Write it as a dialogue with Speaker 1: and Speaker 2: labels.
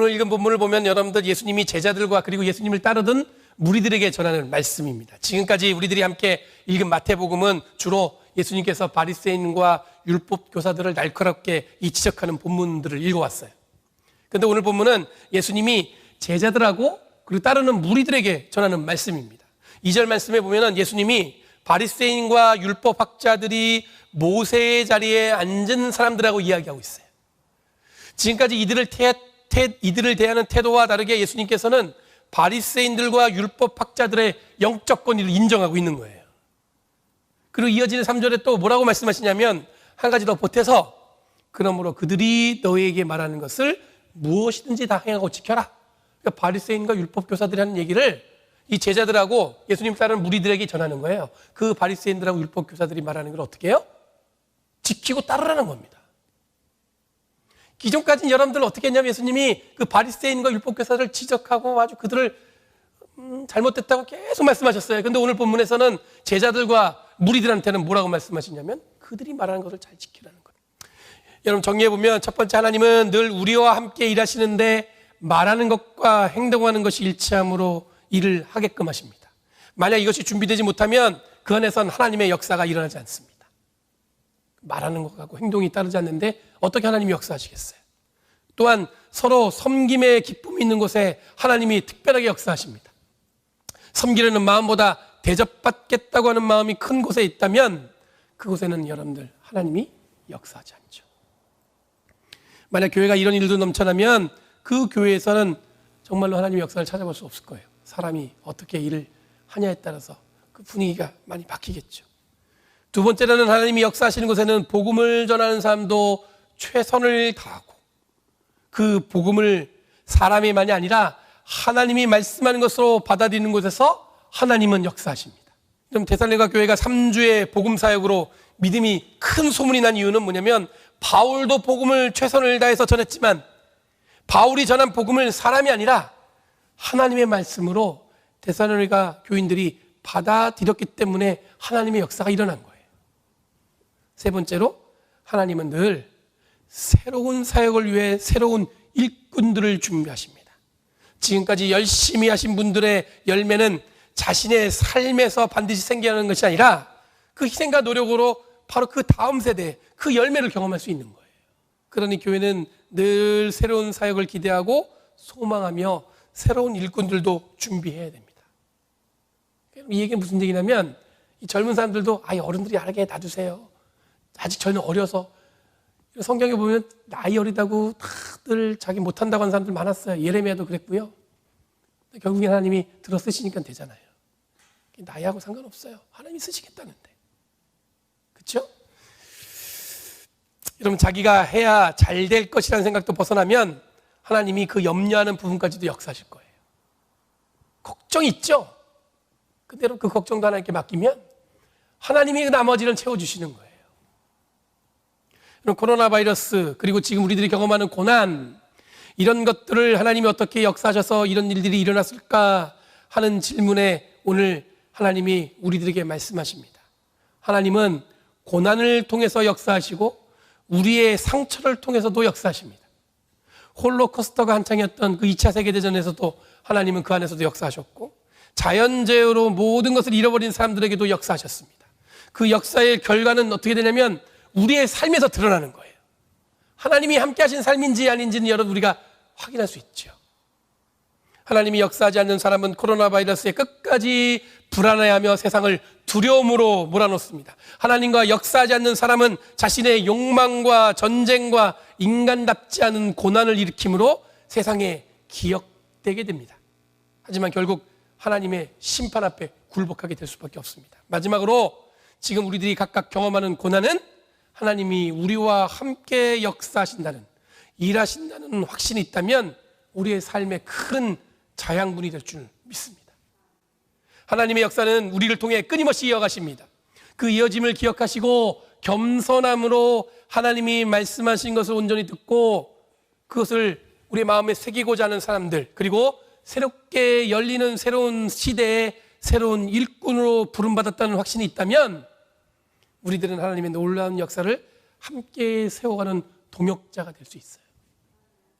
Speaker 1: 오늘 읽은 본문을 보면 여러분들 예수님이 제자들과 그리고 예수님을 따르던 무리들에게 전하는 말씀입니다. 지금까지 우리들이 함께 읽은 마태복음은 주로 예수님께서 바리새인과 율법 교사들을 날카롭게 지적하는 본문들을 읽어왔어요. 그런데 오늘 본문은 예수님이 제자들하고 그리고 따르는 무리들에게 전하는 말씀입니다. 2절 말씀에 보면 예수님이 바리새인과 율법학자들이 모세의 자리에 앉은 사람들하고 이야기하고 있어요. 지금까지 이들을 대하는 태도와 다르게 예수님께서는 바리새인들과 율법학자들의 영적 권위를 인정하고 있는 거예요. 그리고 이어지는 3절에 또 뭐라고 말씀하시냐면 한 가지 더 보태서 그러므로 그들이 너희에게 말하는 것을 무엇이든지 다 행하고 지켜라. 그러니까 바리새인과 율법교사들이 하는 얘기를 이 제자들하고 예수님 따르는 무리들에게 전하는 거예요. 그 바리새인들하고 율법교사들이 말하는 걸 어떻게 해요? 지키고 따르라는 겁니다. 기존까지는 여러분들 어떻게 했냐면 예수님이 그 바리새인과 율법교사들을 지적하고 아주 그들을 잘못됐다고 계속 말씀하셨어요. 그런데 오늘 본문에서는 제자들과 무리들한테는 뭐라고 말씀하시냐면 그들이 말하는 것을 잘 지키라는 거예요. 여러분 정리해보면 첫 번째, 하나님은 늘 우리와 함께 일하시는데 말하는 것과 행동하는 것이 일치함으로 일을 하게끔 하십니다. 만약 이것이 준비되지 못하면 그 안에선 하나님의 역사가 일어나지 않습니다. 말하는 것하고 행동이 따르지 않는데 어떻게 하나님이 역사하시겠어요? 또한 서로 섬김의 기쁨이 있는 곳에 하나님이 특별하게 역사하십니다. 섬기려는 마음보다 대접받겠다고 하는 마음이 큰 곳에 있다면 그곳에는 여러분들 하나님이 역사하지 않죠. 만약 교회가 이런 일도 넘쳐나면 그 교회에서는 정말로 하나님의 역사를 찾아볼 수 없을 거예요. 사람이 어떻게 일을 하냐에 따라서 그 분위기가 많이 바뀌겠죠. 두 번째로는 하나님이 역사하시는 곳에는 복음을 전하는 사람도 최선을 다하고 그 복음을 사람이만이 아니라 하나님이 말씀하는 것으로 받아들이는 곳에서 하나님은 역사하십니다. 그럼 데살로니가 교회가 3주의 복음 사역으로 믿음이 큰 소문이 난 이유는 뭐냐면 바울도 복음을 최선을 다해서 전했지만 바울이 전한 복음을 사람이 아니라 하나님의 말씀으로 데살로니가 교인들이 받아들였기 때문에 하나님의 역사가 일어난 거예요. 세 번째로 하나님은 늘 새로운 사역을 위해 새로운 일꾼들을 준비하십니다. 지금까지 열심히 하신 분들의 열매는 자신의 삶에서 반드시 생겨나는 것이 아니라 그 희생과 노력으로 바로 그 다음 세대에 그 열매를 경험할 수 있는 거예요. 그러니 교회는 늘 새로운 사역을 기대하고 소망하며 새로운 일꾼들도 준비해야 됩니다. 이 얘기는 무슨 얘기냐면 이 젊은 사람들도 어른들이 알게 놔두세요. 아직 저는 어려서. 성경에 보면 나이 어리다고 다들 자기 못한다고 하는 사람들 많았어요. 예레미야도 그랬고요. 결국엔 하나님이 들어 쓰시니까 되잖아요. 나이하고 상관없어요. 하나님이 쓰시겠다는데. 그렇죠? 여러분 자기가 해야 잘 될 것이라는 생각도 벗어나면 하나님이 그 염려하는 부분까지도 역사하실 거예요. 걱정이 있죠? 근데 그 걱정도 하나님께 맡기면 하나님이 나머지는 채워주시는 거예요. 코로나 바이러스 그리고 지금 우리들이 경험하는 고난 이런 것들을 하나님이 어떻게 역사하셔서 이런 일들이 일어났을까 하는 질문에 오늘 하나님이 우리들에게 말씀하십니다. 하나님은 고난을 통해서 역사하시고 우리의 상처를 통해서도 역사하십니다. 홀로코스터가 한창이었던 그 2차 세계대전에서도 하나님은 그 안에서도 역사하셨고 자연재해로 모든 것을 잃어버린 사람들에게도 역사하셨습니다. 그 역사의 결과는 어떻게 되냐면 우리의 삶에서 드러나는 거예요. 하나님이 함께 하신 삶인지 아닌지는 여러분 우리가 확인할 수 있죠. 하나님이 역사하지 않는 사람은 코로나 바이러스에 끝까지 불안해하며 세상을 두려움으로 몰아넣습니다. 하나님과 역사하지 않는 사람은 자신의 욕망과 전쟁과 인간답지 않은 고난을 일으킴으로 세상에 기억되게 됩니다. 하지만 결국 하나님의 심판 앞에 굴복하게 될 수밖에 없습니다. 마지막으로 지금 우리들이 각각 경험하는 고난은 하나님이 우리와 함께 역사하신다는, 일하신다는 확신이 있다면 우리의 삶에 큰 자양분이 될 줄 믿습니다. 하나님의 역사는 우리를 통해 끊임없이 이어가십니다. 그 이어짐을 기억하시고 겸손함으로 하나님이 말씀하신 것을 온전히 듣고 그것을 우리의 마음에 새기고자 하는 사람들, 그리고 새롭게 열리는 새로운 시대에 새로운 일꾼으로 부름받았다는 확신이 있다면 우리들은 하나님의 놀라운 역사를 함께 세워가는 동역자가 될 수 있어요.